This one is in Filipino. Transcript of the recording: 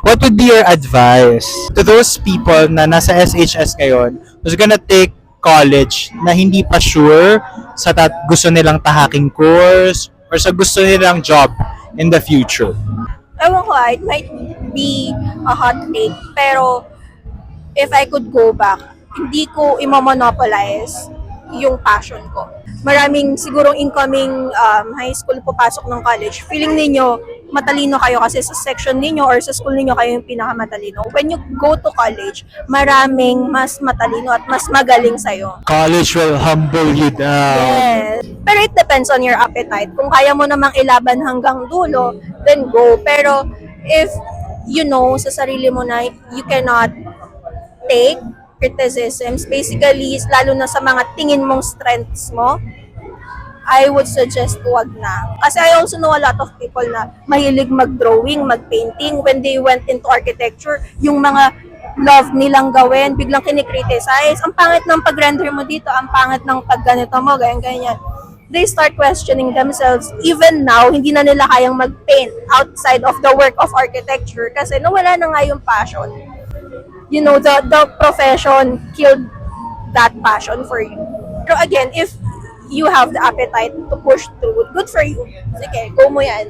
What would be your advice to those people na nasa SHS ngayon who's gonna take college na hindi pa sure sa gusto nilang tahaking course or sa gusto nilang job in the future? Ewan ko, it might be a hot take, pero if I could go back, hindi ko imomonopolize yung passion ko. Maraming sigurong incoming high school pupasok ng college, feeling ninyo matalino kayo kasi sa section ninyo or sa school ninyo kayo yung pinakamatalino. When you go to college, maraming mas matalino at mas magaling sa'yo. College will humble you down. Yes. Pero it depends on your appetite. Kung kaya mo namang ilaban hanggang dulo, then go. Pero if you know sa sarili mo na you cannot take criticisms, basically, lalo na sa mga tingin mong strengths mo, I would suggest wag na. Kasi I also know a lot of people na mahilig mag-drawing, mag-painting. When they went into architecture, yung mga love nilang gawin, biglang kinikriticize. Ang pangit ng pag-render mo dito, ang pangit ng pag-ganito mo, ganyan-ganyan. They start questioning themselves. Even now, hindi na nila kayang mag-paint outside of the work of architecture kasi nawala na nga yung passion. You know, the profession killed that passion for you. Pero again, if you have the appetite to push through, good for you. Sige, go mo yan.